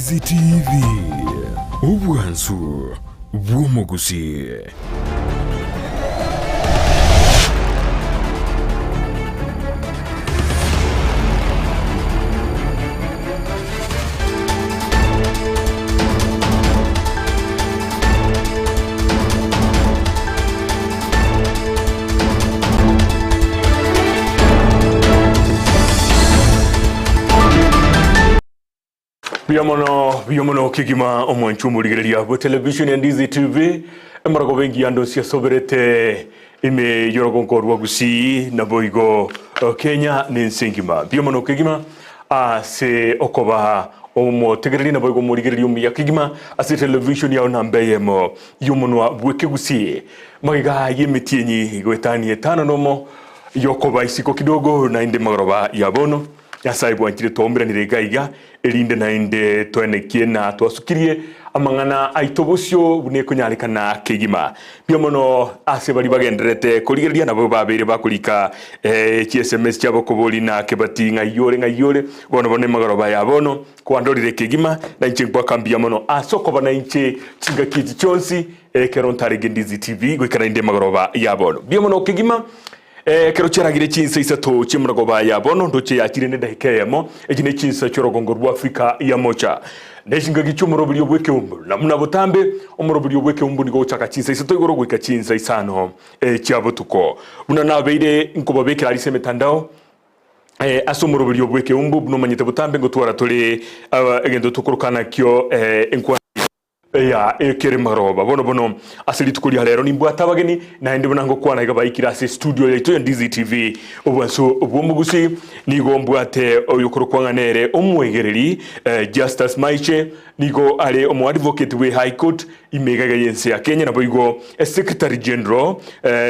Ndizi TV ubwanzu bw'umuguzi. Biyamono kigima omwanchu murigereria bo television ya Ndizi TV emarago bengi ando sia soberete ime yorogonko rwagusi na boigo Kenya nensengima biyamono kigima se okoba omo tegereri na boigo murigereria umya kigima ase television ya onambeyemo yumunwa bwekegusi magiga yemitienyi gwetani etano nomo yokoba isiko kidogo na inde magoroba yabono yasaibu anchire tombera niregaiga elinde na inde toenekie na twasukirie amangana aitobosyo bune kunyalikana kigima byomono ase bari bagenderete kurigeria nabo babere bakulika SMS cyabo koboli na kebati ngayore bono bone magoroba yabono kwandorire kigima na inche kwa kambia mono asoko bana inche chinga kiti chonsi kerontare Ndizi TV gwikara inde magoroba yabono byomono kigima kero cyaragire cyinse isato cyimuragoba yabono ndoce yakire ne dahikeyemo egine cyinse cyorogongo rwa Afrika ya mocha neshinga gicyumuro buri obweke umbu namuna butambe umuro buri obweke umbu nigo chaka cyinse isato igorogwe ka cyinse isano cyabutuko buna nabeire inkoba bekira ari semetandao asomuro buri obweke umbu buno manyite butambe ngo twara tole egendo tukurukana kyo enkwa ya ekere maroba bono asili tukuri halero nimbwata bageni na ende bonango kwana igabayikira se studio yetu ya Ndizi TV obwanso obwomugusi nigo mbwate oyukuru kwanganere omwegereri Justice Maiche nigo ale omo advocate we High Court imegaga yense ya Kenya na boigo Secretary General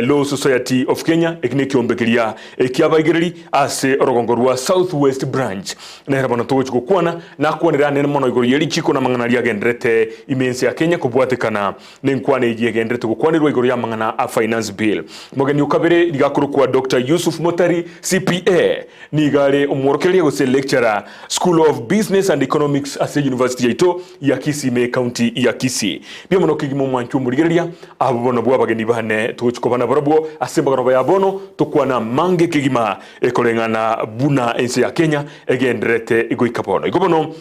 Law Society of Kenya ekineki ombekeria ekiabagereri ase orogongorwa Southwest Branch na era bono togo kwana na kwanira nene mono igoro yeri chiko na mangana ria gendrete imense ya Kenya kubwatekana nenkwane yegendrete gukwanirwa igoro ya mangana a finance bill mogeni ukabere ligakuru kwa Dr. Yusuf Motari CPA nigale omworokeria go lecturer School of Business and Economics ase University ya Kisii me county ya Kisii byomono kigimo mwanchu murigereria abono bwa bageni bane tuchukobana barabwo asembagano yabono tukwana mange kigima ekolengana buna ense ya Kenya egendrete igoikapono igobono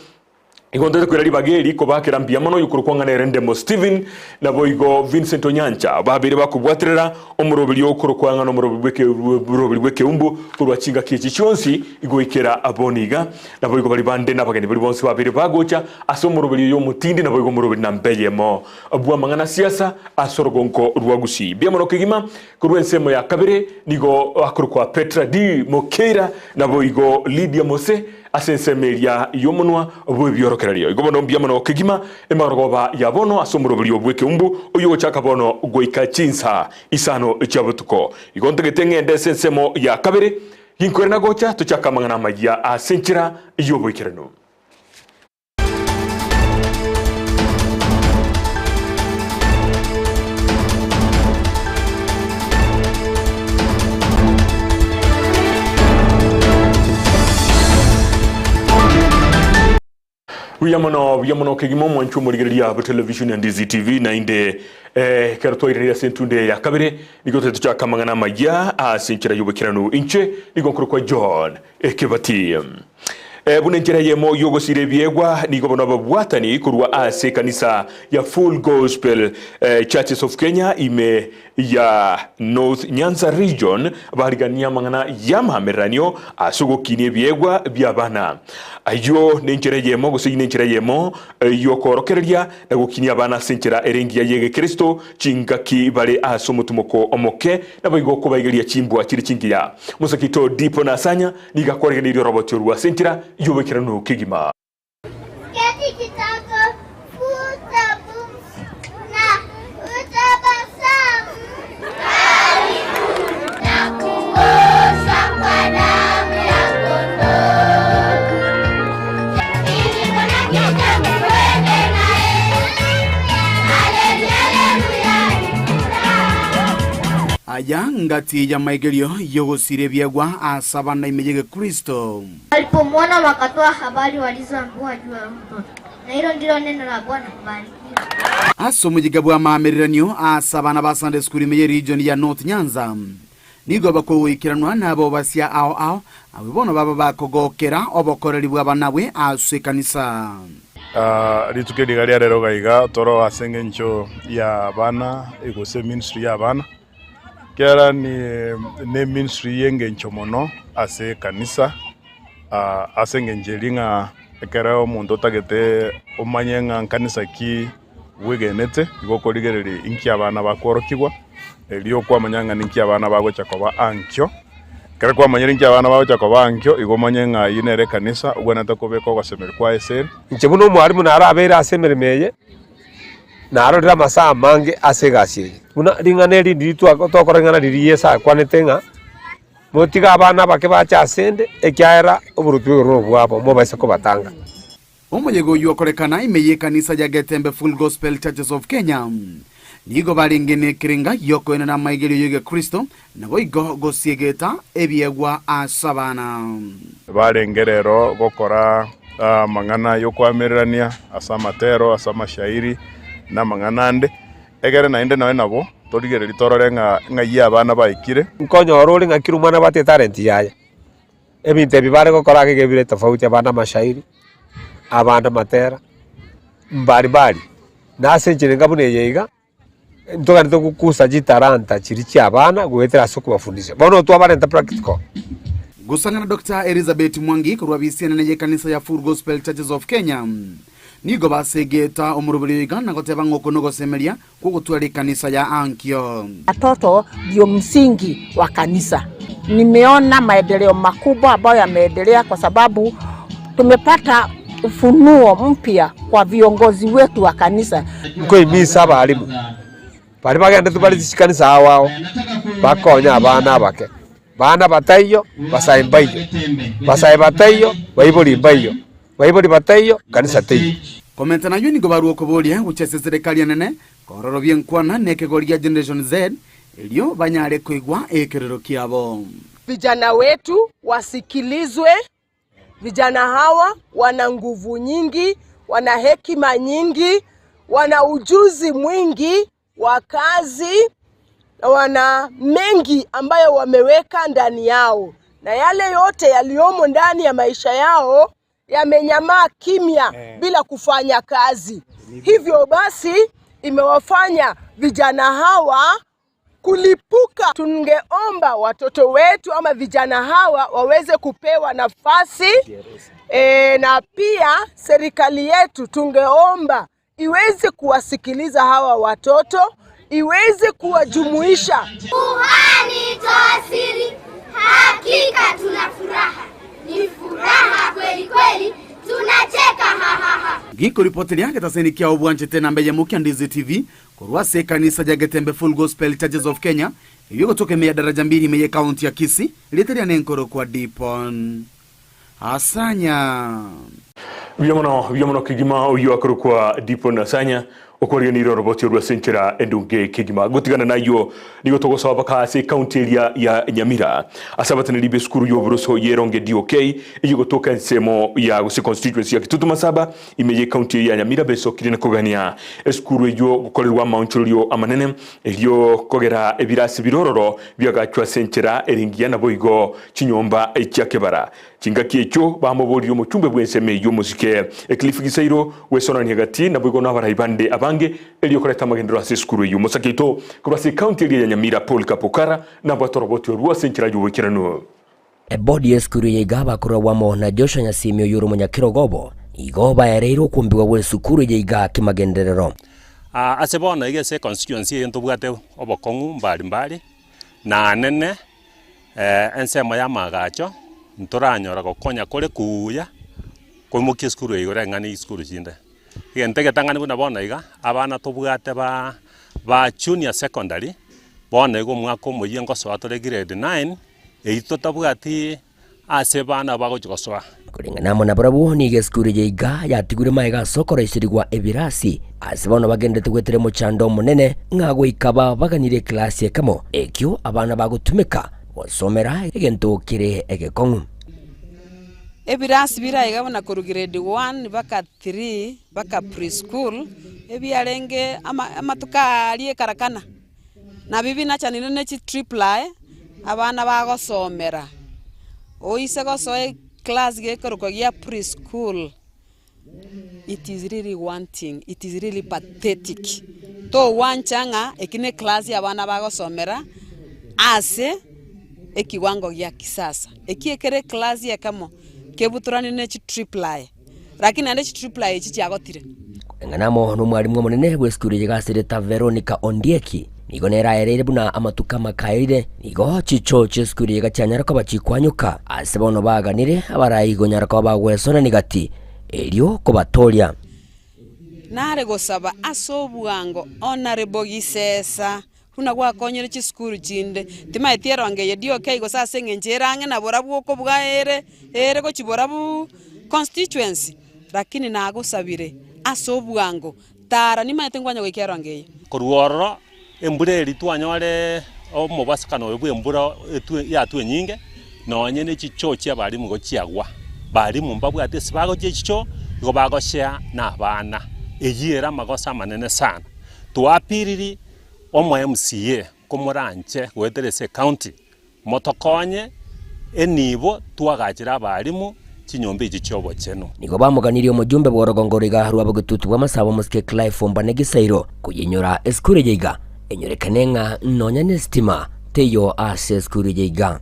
igondete kwirari bageri ko bakera mbiyamono yukuru kwangana Rendemo Steven na boigo Vincent Onyancha babere bakubwaterera omurobiri okuru kwangana omurobiri bweke umbu kurwa chinga kichi chonsi igoikera aboniga na boigo bari bande nabageni bari bonse babere bagocha asomurobiri yo mutindi na boigo murobiri nambeyemo abwa mangana siasa asorogonko rwagusi byamono kigima kurwa ensemo ya kabere nigo akuru kwa Petra D Mokera na boigo Lydia Mose asensemeria yomunwa obwebyorokerario igobono mbiyamono kigima emarogoba yabono asomurobiri obweke umbu oyo chaka bono goika chinsa isano cyabutuko igontegete ndesensemo ya kabere hinkorena gocha tuchaka mangana majya asenchira yobwekerano Wiyamono kigimo mwanchu murigereria bu television ya Ndizi TV na inde karto ireria sentunde ya kabere nigote tuchaka mangana majya asenchira yobekirano inche nigonkuru kwa John Kebati bunenjera yemo yogo sirebiegwa nigobono babwatani kurwa ase kanisa ya Full Gospel Churches of Kenya ime ya North Nyanza region barigania mangana yamameranyo asugo kine biegwa byabana ayo nenjera yemo gusigi nenjera yemo yokorokereria na gukinia bana senchera erengia yege Kristo chingaki bare asomutumoko omoke na boigo kubayigeria chimbwa kiri chingia musakito dipo na sanya nigakoregeria robotyo rwa senchera yobekirano kigima keti kitako futa na utabasamu karibu na kuosha kwa damu ya kondoo ili mwanaketa mwende nae haleluya aya ngati ya maigerio yogosire byagwa asabana imejege Kristo. Alipomwona wakatoa habari walizoambiwa juu ya mtoto. Na hilo ndilo neno la Bwana. Kubarikiwa. Aso mujiga bwa mamereranyo asa abana ba Sunday School imeye region ya North Nyanza nigo bakowikiranwa nabo basya ao abibono baba bakogokera obokoreri bwa banawe ase kanisa. Rituke digaria rero gaiga toro asenge ncho ya bana igose ministry ya bana kera ni ministry yenge ncho mono ase kanisa asenge njelinga ekera omuntu tagete omanyenga kanisa ki wegenete igokorigereri inki abana bakorokigwa elio kwa manyanga ninki abana bagocha koba ankyo kera kwa manyeri inki abana bagocha koba ankyo igomanyenga yinere kanisa ubona takobeko gasemera kwa eseri nche buno mwarimu narabera asemeremeye narorera masaa mange asegasi buna ringaneri nditwa tokorengana ririesa kwanetenga motiga abana bake bacha asende ekyaera oburutwe ro bwabo mo baise ko batanga Omuyego yokorekana imeye kanisa ya Getembe Full Gospel Churches of Kenya nigo barengene kirenga yoko na maigeri yoge Kristo nago igo gosiegeta ebiegwa asabana barengerero gokora mangana yokwamererania asa matero asa mashairi na mangana ande egere na inde nawe nabo torigere litororenga ngayi abana baikire nkonyo roli ngakiru mwana bate talent yaya ebinte bibare gokora gegebire tofauti abana mashairi abana matera mbari nase njirenga bune yeiga ntoga nito kukusa jitaranta chirichi abana gwetera soko bafundisha bono to abarenta practical gusangana Dr. Elizabeth Mwangi kurwa bisiana na kanisa ya Full Gospel Churches of Kenya nigo basegeta omurubiri igana goteba ngoko no gosemeria kugutwali kanisa ya Ankyo. Watoto ndio msingi wa kanisa. Nimeona maendeleo makubwa ambayo yameendelea kwa sababu tumepata ufunuo mpya kwa viongozi wetu wa kanisa. Mko imisa abalimu bali bagenda tubali kanisa awao bakonya abana bake bana batayo basaimbayo batayo bayibuli mbayo bayibuli batayo kanisa tayo komenta nayo nigo baruo kobolia guchese serikali nene kororo byenkwana nekegoria Generation Z elio banyare kuigwa ekerero kiabo. Vijana wetu wasikilizwe. Vijana hawa wana nguvu nyingi, wana hekima nyingi, wana ujuzi mwingi wa kazi, wana mengi ambayo wameweka ndani yao, na yale yote yaliomo ndani ya maisha yao yamenyamaa kimya bila kufanya kazi. Hivyo basi imewafanya vijana hawa kulipuka. Tungeomba watoto wetu ama vijana hawa waweze kupewa nafasi na pia serikali yetu tungeomba iweze kuwasikiliza hawa watoto, iweze kuwajumuisha. Kuhani toasiri, hakika tuna furaha. Ni furaha kweli kweli, tunacheka ha ha ha. Giko ripoti yake taseni kia obwanje tena mbeye mukia Ndizi TV kurwa se kanisa ya Getembe Full Gospel Churches of Kenya iyo kutoka meya daraja mbili meye kaunti ya Kisii literia nenkoro kwa Dipon Asanya Biyomono kigima uyu akuru kwa Dipon Asanya okoria ni roboti rwa senchera endunge kigima gutigana nayo nigo togosa bakase county ya Nyamira asabatana libe skuru yo buruso yeronge DOK iyo gotoka nsemo ya gusi constituency ya Kitutu Masaba imeye county ya Nyamira beso kirina kogania skuru yo gukorerwa maunchulio amanene elio kogera ebirasi birororo byagachwa senchera eringia na boigo chinyomba ekyakebara chingaki echo bamobori yo muchumbe bwenseme yo muzike Cliff Gisairo wesonani hagati na boigo n'abaraibande bange elio koreta magendero asiskuru yu musakito kurasi county ya Nyamira Paul Kapokara na batoroboti ruwa senchira yu wikirano bodi eskuru ya igaba kura wamo na Joshua Nyasimio yuru munyakirogobo igoba yareiro kumbiwa we sukuru ya iga kimagenderero asebona igese constituency yento bwate obokongu mbali na nene ensema ya magacho ntoranyora gokonya kore kuya kumukia skuru igore ngani skuru jinde igentege tangani buna bona iga abana tobwate ba junior secondary bona igo mwako muyengo swatore grade 9 eito tabwati ase bana bago chikoswa kuringana mona brabu ni geskuru yiga yatigure maiga sokoro isirigwa ebirasi ase bona bagendete gwetere mu chando munene ngago ikaba baganire class ekamo ekyo abana bagutumika wasomera egento kire egekongu ebirasi birayiga bona koru grade 1 baka 3 baka preschool ebyarenge amatuka aliye karakana na bibi nachanine nechi triple abana bagosomera oise gosoe class gekoruko gya preschool. It is really wanting, it is really pathetic to wanchanga ekine class ya abana bagosomera ase ekiwango gya kisasa ekiekere class ya kamo kebuturani nechi triple lakini ande triple ichi cyagotire nganamo n'umwarimu munene w'eskuru yigasireta Veronica Ondieki nigo neraerere buna amatuka makaire nigo chicho cheskuru yigacyanyara ko bachikwanyuka ase bono baganire abarayigo nyara ko bagwesona nigati elio ko batoria nare gosaba asobwango honorable gisesa kuna gwakonyere chiskuru chinde timaetieronge yedio keigo sase ngenjerange na borabu ko bwaere ko chiborabu constituency lakini nagosabire asobwango tara nimaetengwanya gwikeronge koruoro embureri twanyore omubasikano ebwe embura yatwe nyinge nonye ne chichochi abari mugo chiagwa bari mumbabu ate sibago chicho go bagoshia na bana eyiera magosa manene sana twapiriri omo MCA komoranche gweterese county motokonye enibo twagajira abarimu chinyombe ichi cyobo cheno nigo bamuganirie omujumbe bworogongoriga rwabo gututu bwa masabo muske Clive Ombane Gisairo kuyinyora eskure yiga enyorekanenga nonya nestima teyo ase eskure yiga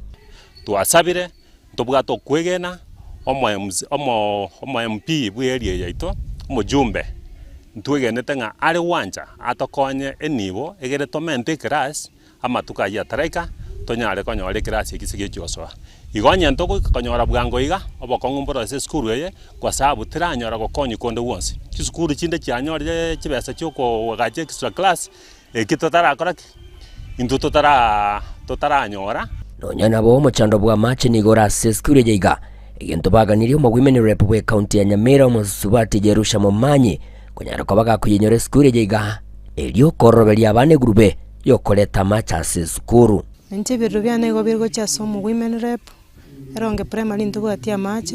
twasabire tobwato kwegena omo MP bwerie yaito omujumbe ntwegenete nga ari wanja atokonye enibo egere tomente class amatuka ya tareka tonyare konyore class ikisige cyoswa igonya ntoko konyora bwango iga obokongumboro ase skuru ye kwa sababu tiranyora gokonyi konde wonse kisukuru chinde cyanyore kibesa cyoko wagaje extra class ekitotara koraki into totaranyora nonya nabo mochando bwa match nigora ase skuru yiga egento baganirie mo women rep we county ya Nyamira musubati Jerusha Momanyi kunyara kwa baga kuyinyore skuru yiga elio koroberia abane grube yokoleta match ase skuru nche biru byane go birgo cha somo women rep eronge primary ntugwatia match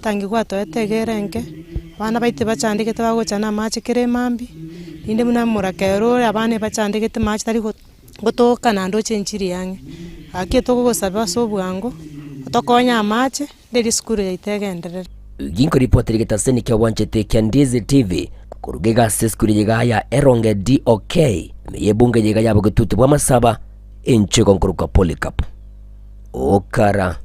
tangi gwato etegerenge bana baite bachandikete bagochana match kere mambi inde muna murakero abane bachandikete match tari gotoka nando chenchiri yange akieto gosaba sobwango otokonya match nderi skuru yaitegenderere ginko reporter gitaseni kya wanchete kya Ndizi TV kurugega skuru yiga ya eronge DOK meyebunge yiga yabo gututu bwa masaba inchiko nkuruka Polycarp okara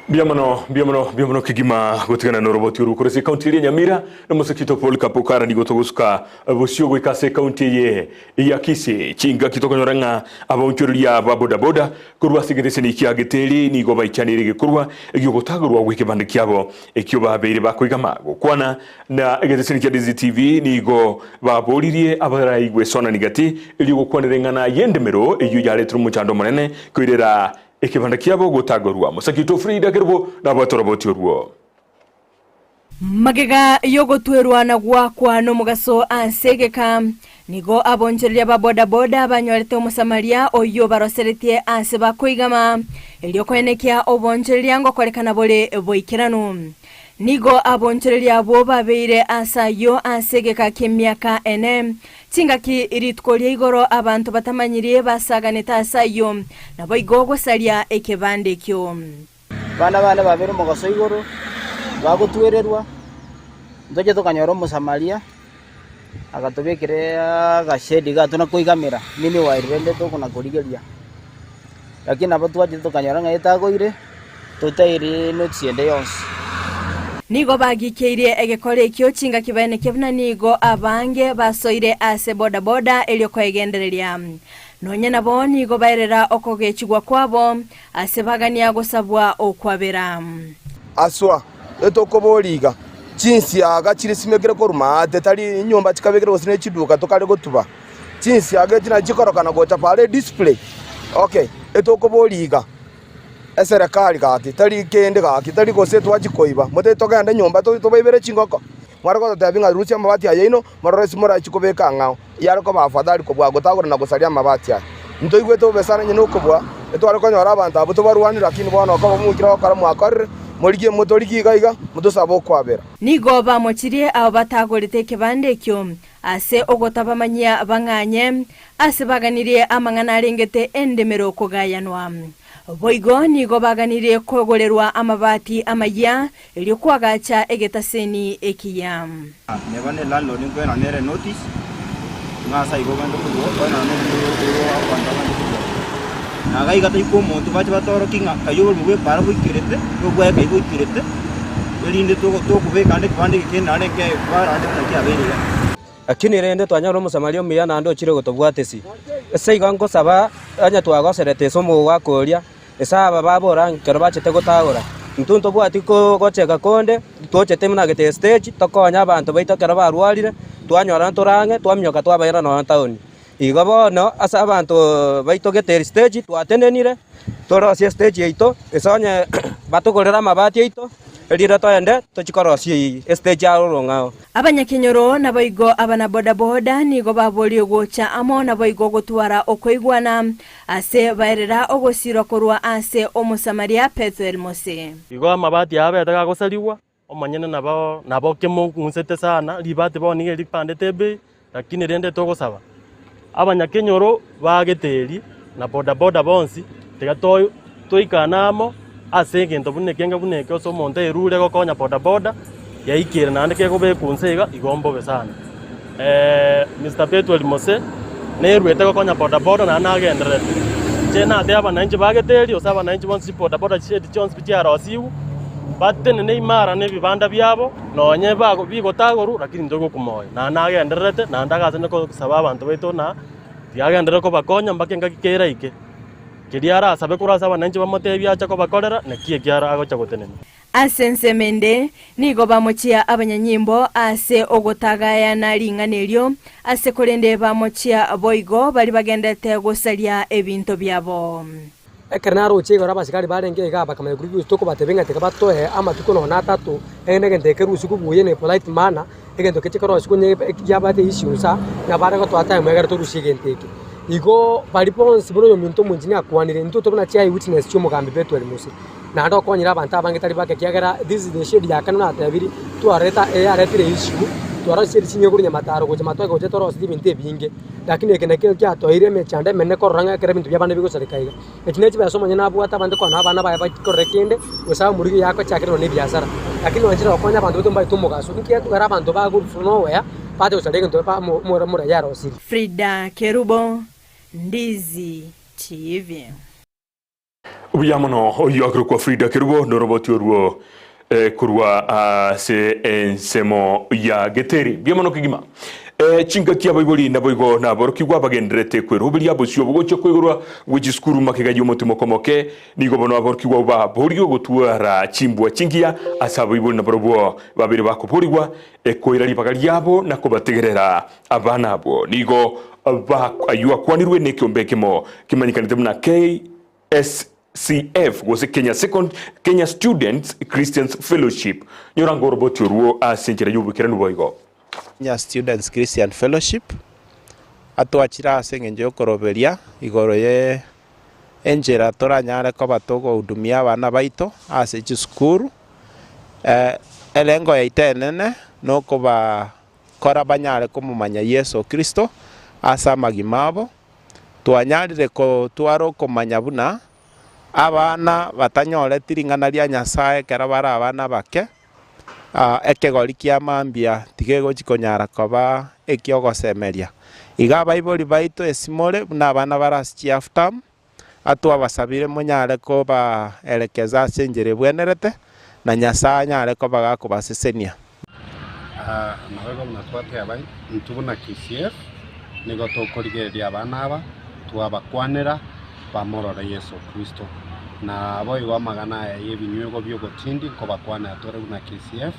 biamono kigima gutigana no roboti urukurese county ya Nyamira no musekito Polycarp okara nigo togusuka bosio gwikase county ye ya Kisii chinga kitokonyoranga abonchoria baboda boda kurwa sigirese ni kya geteri nigo baichanire gikurwa egyo gotagurwa gwikibande kyabo ekyo babere bakwigama gukwana na egirese ni kya Ndizi TV nigo baboririe abarayigwe sona nigati ili gukwanirengana yendemero eyo yaletru muchando munene kwirera ekibanda kyabo gutagorwa musakito Frida Kerbo na batoroboti ruo magega yogotwerwa na gwakwa no mugaso ansegeka nigo aboncheria baboda boda banyorete omusamaria oyo baroseretie ase bakoigama elio kwenekia oboncheria ngo korekana bole boikirano nigo aboncheria bo babeire asayo ansegeka kemiaka ene tingaki iritkoria igoro abantu batamanyirie basaganeta asayo nabo igogo salia ekebande kyo bana babere mugaso igoro bagutwererwa ndoje tukanyora omusamaria agatubekire gashedi gatuna kuigamira nini wairende tukuna kurigeria lakini abo twaje tukanyora ngaitagoire tutairi nutsiende yonse nigo bagikeire egekore kyo chinga kibane kebna nigo abange basoire ase boda boda elio kwegendereria nonya nabo nigo bairera okogechigwa kwabo ase bagania gosabwa okwabera aswa etokoboliga chinsi aga chirisimegere koruma tetali nyomba chikabegere gosine chiduka tokale gotuba chinsi aga tina chikorokana gocha pale display okay etokoboliga eserekali gaki tari kende gaki tari gose twachikoiba mote toganda nyomba to baibere chingoko mwarako tabinga rusi amabati ya ino maroresi mora chikobeka ngao yarako bafadhali ko bwa gotagora na gosalia amabati ya ntoigwe to besana nyino ko bwa etware ko nyora abantu abo to barwani lakini bwana ko mukira ko karamu akare morigie mutorigi gaiga mutusabo kwabera nigo bamochirie abo batagorete kibande kyo ase ogotabamanyia bang'anye ase baganirie amang'ana arengete endemero kogayanwa boigo nigo baganirie kogorerwa amabati amaya elio kwagacha egetaseni ekiya nebane landlord ngwena nere notice ngasa igo bando kugo na nere kwanda na gaiga taiko muntu bache batoro kinga kayo mwe para bukirete bugwe kai bukirete elinde to kubeka ande kwande kinane ke bara ande na abere akini rende twanyaro musamario miya na ndo chire gotobwatesi ese igango saba anya twagoserete somo gwakoria esaba babora nkero bachete gotagora ntunto bwati ko gocheka konde tochete muna gete stage tokonya abantu baito kero barwarire twanyora ntorange twamyoka twabaira no town igo bono asa abantu baito gete stage twatenenire torosia stage yaito esonye batugorera mabati yaito elira toende tochikorosia stage arorongao abanyakenyoro na boigo abana boda boda nigo baborio gocha amo na boigo gotwara okoigwana ase baerera ogosiro korwa ase omusamaria Pether Mose igo amabati yabe atagagosariwa omanyene nabo kemo ngusete sana libate bo nige lipande tebe lakini rende togosaba abanyakenyoro bageteri na boda boda bonsi tiga toikanamo ase gento bunekenge buneke oso monte erure gokonya boda boda yaikire nande kego be kunsega igombo besana Mr. Pether Mose nerwete gokonya boda boda na nagenderete chena ate abananchi bageteri osaba nanchi bonsi boda boda chedi chons bichara osiu batene ne imara ne bibanda byabo nonye bago bigotagoru lakini ndogo kumoyo na nagenderete na ndagaze ne ko saba abantu beto na tiagendere ko bakonya mbakenga kikera ike kiriara sabe kurasa abananchi bamotebya acha ko bakorera nekie kiara agocha gotenene asense mende nigo bamochia abanyanyimbo ase ogotagayana ringanelio ase korende bamochia boigo bali bagendete gosalia ebinto byabo ekernaro chego abasikari barenge ga bakamenya group stoko batebenga tekabatoe ama tukono na tatu enegende kerusu kubuye ne polite mana egendo kechikoro sikunye yabate ishiusa na barako twata mwegara torushigenteke igo paliponsi bro yomuntu munjini akwanire ntuto bana chai witness cyo mugambi Pether Mose na ndo konyira abantu abangitari bake kiagera this is the shade yakana na tabiri tuareta aretire issue tuarashiri sinye kuri nyamataro goje matwa goje toro sidi binte binge lakini ekeneke kya toire me chande menne koranga kere bintu byabane bigo sarikaiga ekinechi basoma nyana abu ata bande kwana abana baya korekende usaba muri yako chakiro ne biashara lakini wanjira wakonya bantu tumba tumugaso nkiya tukara abantu bagu nowhere pate usadege ndo pa mura yaro siri Frida Kerubo Ndizi TV Uyamono oyagro kwa Frida Kerubo noroboti oruo kurwa se ensemo ya geteri biamono kigima chinga kia baiboli na boigo na boroki gwa bagendrete kwerubilia bosio bogocho kwegurwa wijiskuru makega yomotimo komoke nigo bono boroki gwa ba borio gotuara chimbwa chingia asa baiboli na borobo babiri bako borigwa ekoirali bagaliabo na kobategerera abana abo nigo ba ayua kwanirwe ne kiombekemo kimanyikanite muna CF was a Kenya Students Christians Fellowship. Nyorango roboti ruo asenjera yubu kiranu boigo. Kenya Students Christian Fellowship. Atuachira asengenje okoroberia igoro ye enjera toranyare ko batogo udumia bana baito ase chukuru. Elengo ya itenene no koba kora banyare kumumanya Yesu Kristo asa magimabo. Tuanyarire ko tuaro komanya buna abana batanyore tiringana lia Nyasaye kera bara abana bake ekegori kia mambia tigego chikonyara koba ekiogosemeria iga Bible baito esimore na abana barasi after atu abasabire munyare ko ba elekeza senjere bwenerete na Nyasaye nyare ko bagakubasesenia nabego natwate abai ntubuna KCF nigo tokorigeria abana aba twabakwanera pamorora Yesu Kristo na boy wa magana yebinyugo byogotindi ko bakwana atore na KCF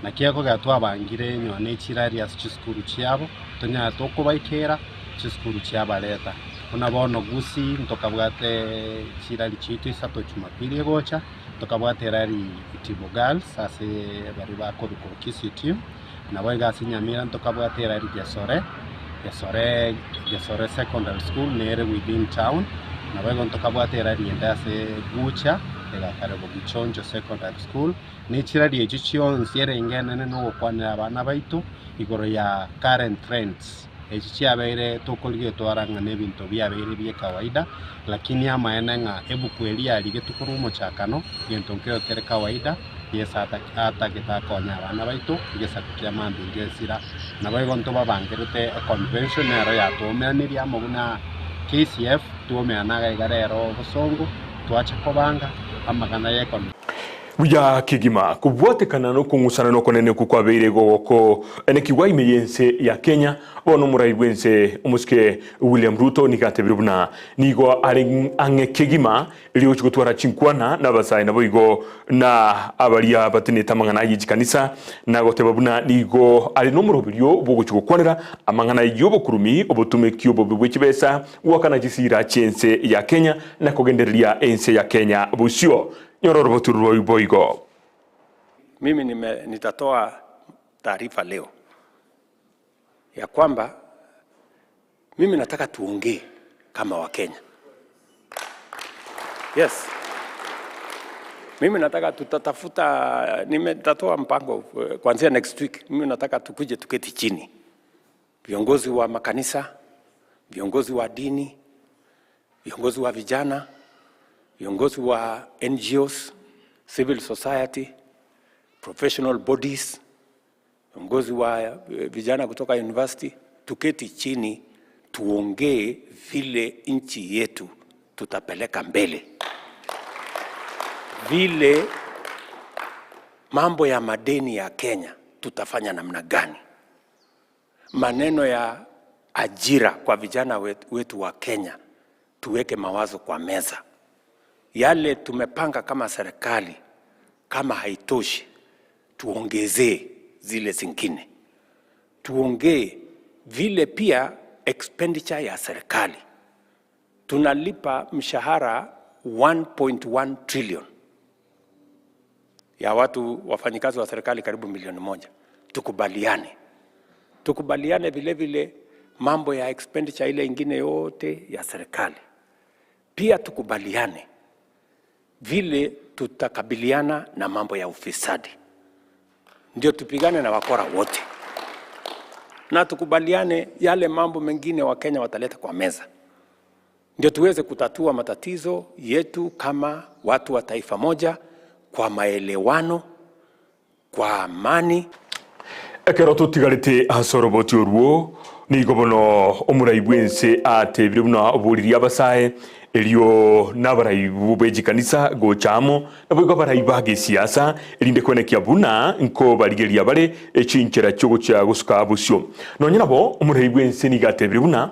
na kiako gatwa bangire nyone chirari as chiskuru chiabo tonya toko baikera chiskuru chiaba leta una bono gusi ntokabwate chirari chitu isato Jumapili gocha tokabwate rari Itibogal sase bari bako ko KCT na boy gasinyamira ntokabwate rari Gesore Secondary School nere within town na bego ntokabwatera rienda se gucha tigakare Bugichonjo Secondary School ni chirari echo chionse erengene no gukwanira abana baitu igoro ya current trends echo chiabeire tukorigie twarang'ana ebinto biabeire bia kawaida lakini amaene ng'a ebuku eria rigetukuru mochakano gento nkeo kere kawaida yesa atagitakonya abana baitu igesakukia mambi ngesira nabo igonto babangerete convention ero yatumeaniria moguna KCF tuomeanaga igarero busongo twacha kobanga amagana yekon Buya kigima kubwatekana no kungusana no konene kukwabeire goko enekiwa imeyense ya Kenya bono muraibwense umuske William Ruto nikatebirubuna nigo ari ange kigima iliyo chukutwara chinkwana na basai na boigo na abaria batine tamangana yijikanisa na gotebabuna nigo ari no murobiryo bogo chukukwanira amangana yobo kurumi obotumekyo bobwechibesa wakana jisira chense ya Kenya na kogenderia ense ya Kenya busio Nyororo Boigo. Mimi nitatoa taarifa leo ya kwamba mimi nataka tuongee kama Wakenya. Yes. Mimi nataka tutatafuta, nitatoa mpango kuanzia next week. Mimi nataka tukuje tuketi chini. Viongozi wa makanisa, viongozi wa dini, viongozi wa vijana, viongozi wa NGOs, civil society, professional bodies, viongozi wa vijana kutoka university, tuketi chini tuongee vile nchi yetu tutapeleka mbele. Vile mambo ya madeni ya Kenya tutafanya namna gani? Maneno ya ajira kwa vijana wetu wa Kenya tuweke mawazo kwa meza. Yale tumepanga kama serikali kama haitoshi tuongezee zile zingine. Tuongee vile pia expenditure ya serikali. Tunalipa mshahara 1.1 trillion ya watu wafanyikazi wa serikali karibu milioni 1. Tukubaliane vile vile mambo ya expenditure ile ingine yote ya serikali. Pia tukubaliane vile tutakabiliana na mambo ya ufisadi. Ndio tupigane na wakora wote. Na tukubaliane yale mambo mengine wa Kenya wataleta kwa meza. Ndio tuweze kutatua matatizo yetu kama watu wa taifa moja kwa maelewano, kwa amani. Ekero tutigarite hasoroboti oruo ni gobono omuraibwense atebire buna oburiria abasae elio nabaraibu bejikanisa gochamo nabo baraiba siasa elinde kwenekia buna nko barigeria bare echinchera cyogo cya gusuka busyo nonyinabo omuraibwense ni gatebire buna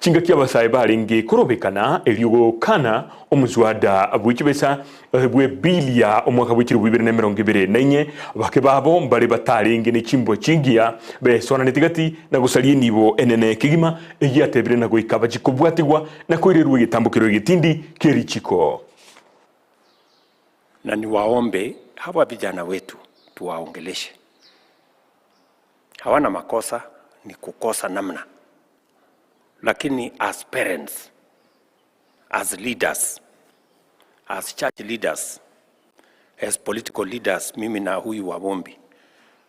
chinga kia basae barenge korobekana elio kana omuzwada abwikibesa bwe bilia omwaka bwikiri 2024 bake babo mbare batarenge ne chimbo chingia besona netigati na gusalie nibo enene kigima egiatebire na goikaba chikobwatigwa na koirerwe gitambukiro gitindi kerichiko. Na niwaombe hawa vijana wetu tuwaongeleshe. Hawana makosa, ni kukosa namna. Lakini as parents, as leaders, as church leaders, as political leaders, mimi na huyu Wabombi,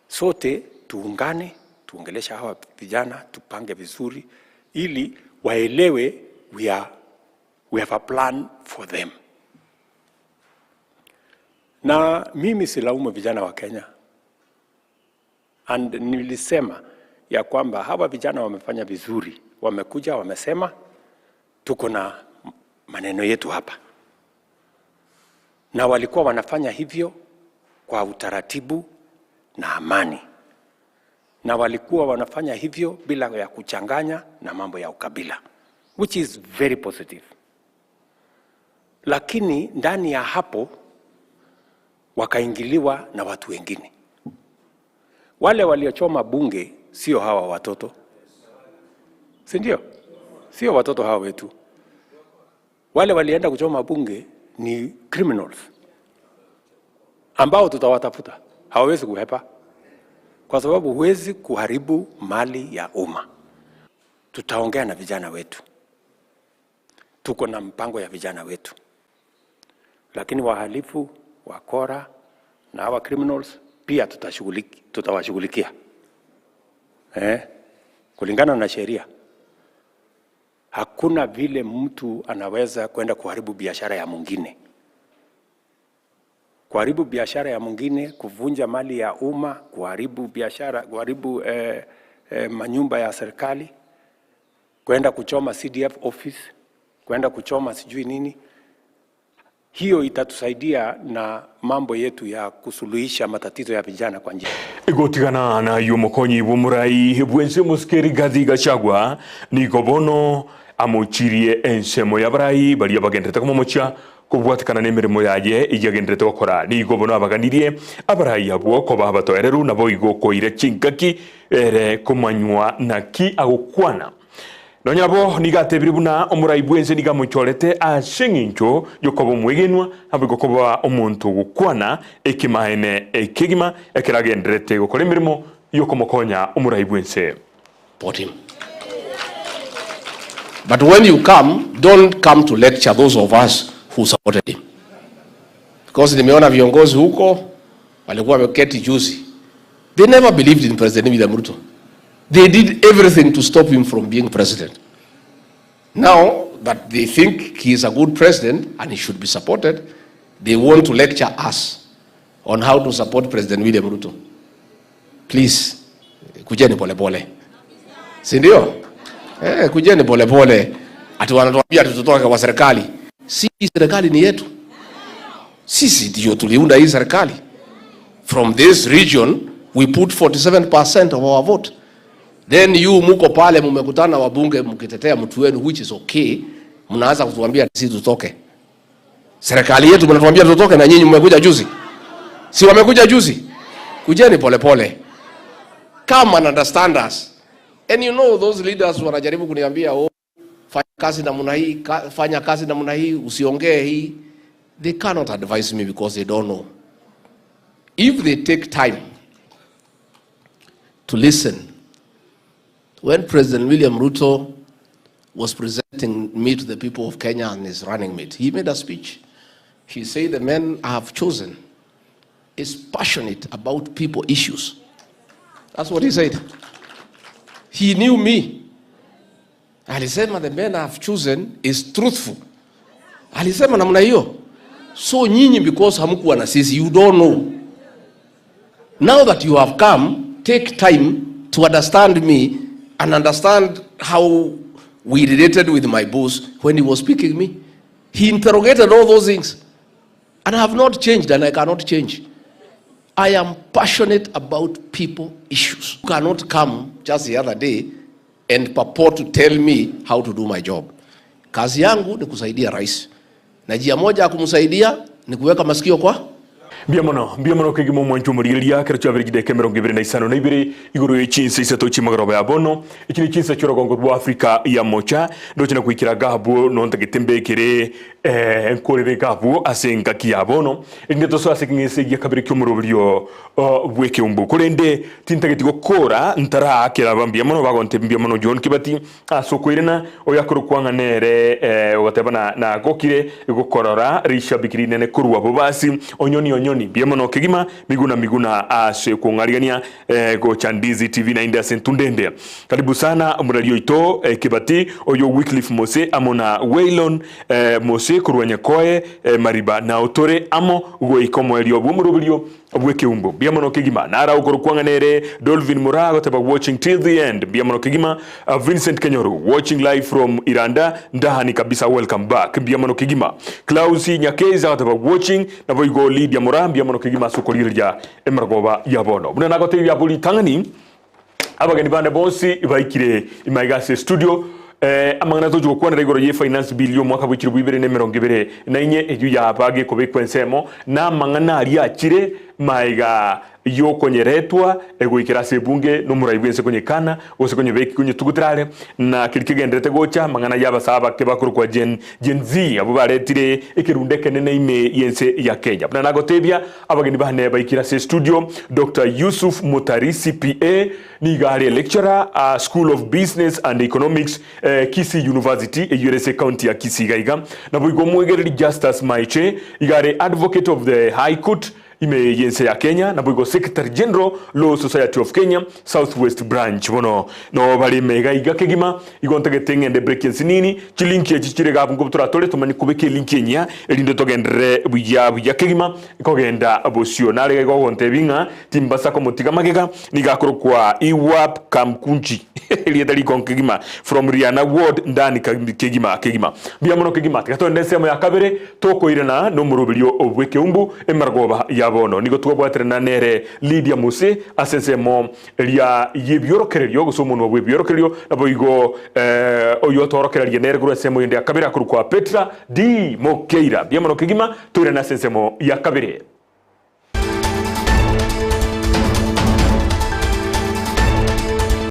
sote tuungane, tuongelesha hawa vijana, tupange vizuri, ili waelewe we have a plan for them. Na mimi silaumu vijana wa Kenya. And nilisema ya kwamba hawa vijana wamefanya vizuri. Wamekuja, wamesema, tuko na maneno yetu hapa. Na walikuwa wanafanya hivyo kwa utaratibu na amani. Na walikuwa wanafanya hivyo bila ya kuchanganya na mambo ya ukabila. Which is very positive. Lakini ndani ya hapo wakaingiliwa na watu wengine. Wale waliochoma bunge sio hawa watoto. Si ndio? Sio watoto hawa wetu. Wale walienda kuchoma bunge ni criminals ambao tutawatafuta. Hawawezi kuhepa. Kwa sababu huwezi kuharibu mali ya umma. Tutaongea na vijana wetu. Tuko na mpango ya vijana wetu. lakini wahalifu, wakora na hawa criminals pia tutawashughulikia kulingana na sheria. Hakuna vile mtu anaweza kwenda kuharibu biashara ya mwingine. Kuharibu biashara ya mwingine, kuvunja mali ya umma, kuharibu biashara, kuharibu manyumba ya serikali, kwenda kuchoma CDF office, kwenda kuchoma sijui nini. Hiyo itatusaidia na mambo yetu ya kusuluhisha matatizo ya vijana kwa njia. Igotigana na yomokonyi bumurai bwense muskeri Gathi Gachagua ni gobono amuchirie ensemo yabarai bali abagendete komomocha kubwatikana n'emirimo yaje iyagendete gukora ni gobono abaganirie abarai abo ko babatoereru nabo igokoire chinkaki kumanywa naki agukwana nonyabo nigatebiri buna omurai bwense nigamuchorete ashingincho yokobo mwegenwa abigo koba omuntu gukwana ekimahene ekigima ekiragendrete gukora emirimo yokomokonya omurai bwense. Support him. But when you come, don't come to lecture those of us who supported him. Because nimeona viongozi huko walikuwa wameketi juzi. They never believed in President William Ruto. They did everything to stop him from being president. Now that they think he is a good president and he should be supported, they want to lecture us on how to support President William Ruto. Please, kujeni pole pole. Si ndio? Kujeni pole pole. Ati wanatuambia tutotoka kwa serikali. Si serikali ni yetu. Sisi ndio tuliunda hii serikali. From this region we put 47% of our vote. Then you muko pale mmekutana wabunge mkitetea mtu wenu, which is okay, mnaanza kutuambia sisi tutoke. Serikali yetu mnatuambia tutoke na nyinyi mmekuja juzi. Si wamekuja juzi? Kujeni pole pole. Come and understand us. And you know those leaders wanajaribu kuniambia fanya kazi namna hii, fanya kazi namna hii, usiongee hii. They cannot advise me because they don't know. If they take time to listen, when President William Ruto was presenting me to the people of Kenya and his running mate, he made a speech. He said the man I have chosen is passionate about people issues. That's what he said. He knew me. Alisema the man I have chosen is truthful. Alisema namna hiyo. So nyinyi because hamkuwa na sisi, you don't know. Now that you have come, take time to understand me and understand how we related with my boss when he was speaking me. He interrogated all those things. And I have not changed and I cannot change. I am passionate about people issues. You cannot come just the other day and purport to tell me how to do my job. Kazi yangu ni kusaidia rais. Na njia moja ya kumsaidia ni kuweka masikio kwa Biamono kegimo mwancho murigeria keracho averigide kemero ngibere na isano na ibere iguru y'ichinsa isato chimagaro ya bono ikini chinsa cyorogongo rwa Afrika ya mocha ndo cyana kwikira gabo nonta gitembekere enkorere gabo asenga kiyabono inde to so asekingese ya kabiri cy'umurubyo bweke umbu kurende tintageti gukora ntara akira bambiamono bagonte biamono John Kibati asokwirena oyakoro kwanga nere ogatebana na gokire gukorora rishabikiri nene kurwa bobasi onyoni biamono kegima miguna ase kungarigania go Chandizi TV na India Sentundende. Karibu sana muradio ito Kibati oyo Wycliffe Mose amona Waylon Mose kurwanya koe mariba na otore amo go ikomo elio bumurubio obweke umbo biamono kegima nara ukoro kwanganere Dolvin Murago taba watching till the end biamono kegima Vincent Kenyoro watching live from Iranda ndahani kabisa, welcome back biamono kegima Klausi Nyakeza taba watching na voigo Lydia Mura biamono kegima sukolirja emargoba yabono buna nagote ya buli tangani abagani bande bonsi baikire imaigase studio amangana tojo kwa ndego ye finance bill yo mwaka bwikiri bwibere ne 2024 na inye eju ya bage ko bekwensemo na mangana ali akire maiga yo konyeretwa egwikira sebunge no muraibwense konyekana ose konye beki konye tugutrale na kilikigendete gocha mangana yaba saba ke bakuru kwa Gen Z abo baretire ikirunde kenene ime yense ya Kenya bana nagotebia abageni bahane baikira se studio Dr. Yusuf Mutari CPA ni gari lecturer at School of Business and Economics Kisii University URSA County ya Kisii gaiga na boigo mwegeri Justice Maiche igare advocate of the High Court ime yense ya Kenya na boigo Secretary General Law Society of Kenya Southwest Branch bono no bali mega igakegima igontage tengende breakings nini chilinki ya chichire gabu ngobutura tole tumani kubeke linki nya elinde togendere buya kegima ikogenda abosio nale go gontebinga timbasa ko motiga magega nigakoro kwa iwap kamkunchi eliyedali konkegima from Riana Ward ndani kegima bia mono kegima gatonde semo ya kabere toko irena no murubiryo obweke umbu emargoba yabono nigo twobwatere na nere Lydia Muse asensemo elia yebiorokeryo gusomo no bwebiorokeryo naboigo oyo torokereria nere guru semo yende akabira kuru kwa Petra di Mokeira bia mono kegima tore na sensemo ya kabere